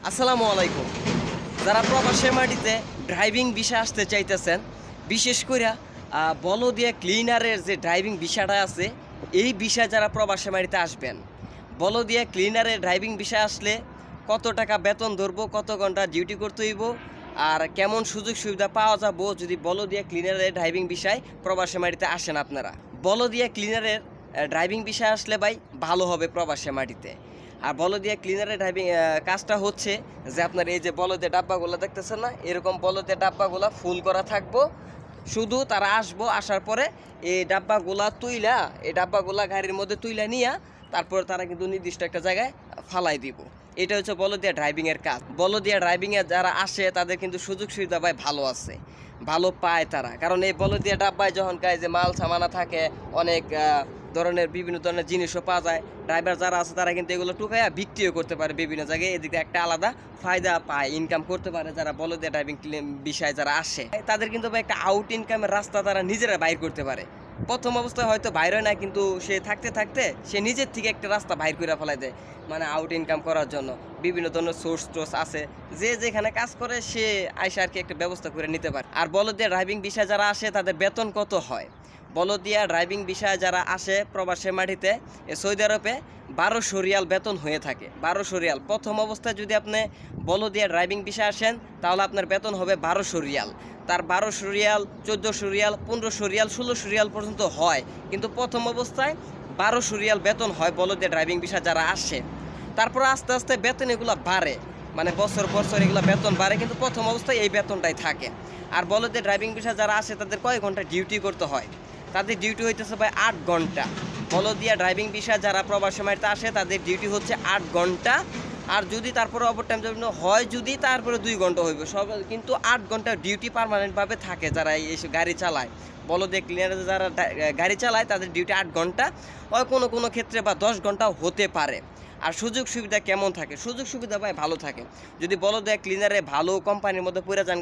আসসালামু আলাইকুম। যারা প্রবাসের মাটিতে ড্রাইভিং ভিসা আসতে চাইতেছেন, বিশেষ করে বলদিয়া ক্লিনারের যে ড্রাইভিং ভিসাটা আছে, এই ভিসা যারা প্রবাসের মাটিতে আসবেন, বলদিয়া ক্লিনারের ড্রাইভিং ভিসা আসলে কত টাকা বেতন ধরবো, কত ঘন্টা ডিউটি করতে হইব, আর কেমন সুযোগ সুবিধা পাওয়া যাবো যদি বলদিয়া ক্লিনারের ড্রাইভিং ভিসায় প্রবাসের মাটিতে আসেন আপনারা। বলদিয়া ক্লিনারের ড্রাইভিং ভিসা আসলে ভাই ভালো হবে প্রবাসের মাটিতে। আর বলদিয়া ক্লিনারের ড্রাইভিং কাজটা হচ্ছে যে আপনার এই যে বলদের ডাব্বাগুলো দেখতেছেন না, এরকম বলদের ডাব্বাগুলো ফুল করা থাকবো। শুধু তারা আসবো, আসার পরে এই ডাব্বাগুলা তুইলা, এই ডাব্বাগুলা গাড়ির মধ্যে তুইলা নিয়ে তারপর তারা কিন্তু নির্দিষ্ট একটা জায়গায় ফালাই দিব। এটা হচ্ছে বলদিয়া ড্রাইভিংয়ের কাজ। বলদিয়া ড্রাইভিংয়ে যারা আসে তাদের কিন্তু সুযোগ সুবিধা ভাই ভালো আছে, ভালো পায় তারা। কারণ এই বলদিয়া ডাব্বায় যখন গায়ে যে মাল সামানা থাকে, অনেক ধরনের বিভিন্ন ধরনের জিনিসও পাওয়া যায়। ড্রাইভার যারা আছে তারা কিন্তু এগুলো টুকাইয়া বিক্রিও করতে পারে বিভিন্ন জায়গায়। এদিকে একটা আলাদা ফায়দা পায়, ইনকাম করতে পারে যারা বলদিয়া ড্রাইভিং বিষয়ে যারা আসে। তাদের কিন্তু একটা আউট ইনকামের রাস্তা তারা নিজেরা বাইর করতে পারে। প্রথম অবস্থায় হয়তো বাইর হয় না, কিন্তু সে থাকতে থাকতে সে নিজের থেকে একটা রাস্তা বাইর করে ফেলাই দেয়, মানে আউট ইনকাম করার জন্য। বিভিন্ন ধরনের সোর্স টোর্স আছে, যে যেখানে কাজ করে সে আইসা আর কি একটা ব্যবস্থা করে নিতে পারে। আর বলদিয়া ড্রাইভিং বিষয়ে যারা আসে তাদের বেতন কত হয়? বলদিয়া ড্রাইভিং বিষয়ে যারা আসে প্রবাসের মাটিতে সৌদি আরবে 1200 রিয়াল বেতন হয়ে থাকে। 1200 রিয়াল প্রথম অবস্থায় যদি আপনি বলদিয়া ড্রাইভিং বিষয়ে আসেন তাহলে আপনার বেতন হবে 1200 রিয়াল। তার 1200 রিয়াল, 1400 রিয়াল, 1500 রিয়াল, 1600 রিয়াল পর্যন্ত হয়, কিন্তু প্রথম অবস্থায় 1200 রিয়াল বেতন হয় বলদিয়া ড্রাইভিং বিষয়ে যারা আসে। তারপর আস্তে আস্তে বেতন এগুলো বাড়ে, মানে বছর বছর এগুলো বেতন বাড়ে, কিন্তু প্রথম অবস্থায় এই বেতনটাই থাকে। আর বলদিয়া ড্রাইভিং বিষয়ে যারা আসে তাদের কয়েক ঘন্টা ডিউটি করতে হয়? তাদের ডিউটি হইতেছে ভাই 8 ঘন্টা। বলদিয়া ড্রাইভিং বিষয়ে যারা প্রবাসী মাটিতে আসে তাদের ডিউটি হচ্ছে 8 ঘন্টা। আর যদি তারপরে ওভার টাইম জন্য হয়, যদি তারপরে 2 ঘন্টা হইবে সব, কিন্তু 8 ঘন্টা ডিউটি পার্মানেন্টভাবে থাকে যারা এইসব গাড়ি চালায়। বলদিয়া ক্লিনারে যারা গাড়ি চালায় তাদের ডিউটি 8 ঘন্টা, হয় কোনো কোনো ক্ষেত্রে বা 10 ঘন্টাও হতে পারে। আর সুযোগ সুবিধা কেমন থাকে? সুযোগ সুবিধা ভাই ভালো থাকে। যদি বলদিয়া ক্লিনারে ভালো কোম্পানির মধ্যে পড়ে যান,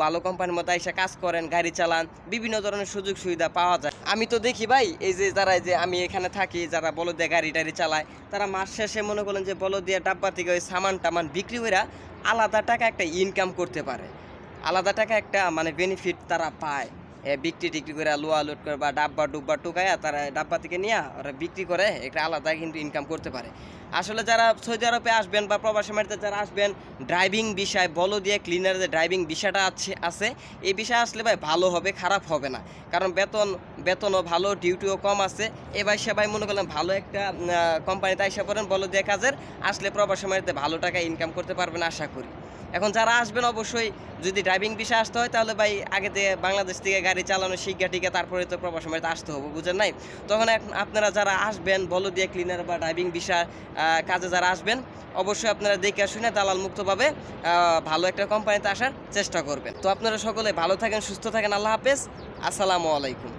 ভালো কোম্পানির মধ্যে এসে কাজ করেন, গাড়ি চালান, বিভিন্ন ধরনের সুযোগ সুবিধা পাওয়া যায়। আমি তো দেখি ভাই, এই যে যারা যে আমি এখানে থাকি, যারা বলদিয়া গাড়ি টাড়ি চালায়, তারা মাস শেষে মনে করেন যে বলদিয়া ডাব্বা থেকে ওই সামান টামান বিক্রি করে আলাদা টাকা একটা ইনকাম করতে পারে, আলাদা টাকা একটা মানে বেনিফিট তারা পায়। বিক্রি টিক্রি করে লোয়া লোড করে বা ডাব্বা ডুব্বা টুকায়া তারা ডাব্বা থেকে নিয়ে ওরা বিক্রি করে একটা আলাদা কিন্তু ইনকাম করতে পারে। আসলে যারা সৌদি আরবে আসবেন বা প্রবাসী মাটিতে যারা আসবেন, ড্রাইভিং বিষয় বলদিয়া ক্লিনার যে ড্রাইভিং বিষয়টা আছে, এই বিষয় আসলে ভাই ভালো হবে, খারাপ হবে না। কারণ বেতনও ভালো, ডিউটিও কম আছে। এবার সবাই মনে করলাম ভালো একটা কোম্পানিতে আইসা পড়েন বলদিয়া কাজের, আসলে প্রবাসী মাটিতে ভালো টাকা ইনকাম করতে পারবেন আশা করি। এখন যারা আসবেন অবশ্যই যদি ড্রাইভিং বিষয় আসতে হয় তাহলে ভাই আগে থেকে বাংলাদেশ থেকে গাড়ি চালানো শিখা টিকা তারপরে তো প্রবাসী মাটিতে আসতে হবে, বুঝেন নাই? তখন আপনারা যারা আসবেন বলদিয়া ক্লিনার বা ড্রাইভিং বিষয় কাজে যারা আসবেন, অবশ্যই আপনারা দেখে শুনে দালাল মুক্তভাবে ভালো একটা কোম্পানিতে আসার চেষ্টা করবেন। তো আপনারা সকলে ভালো থাকেন, সুস্থ থাকেন। আল্লাহ হাফেজ, আসসালামু আলাইকুম।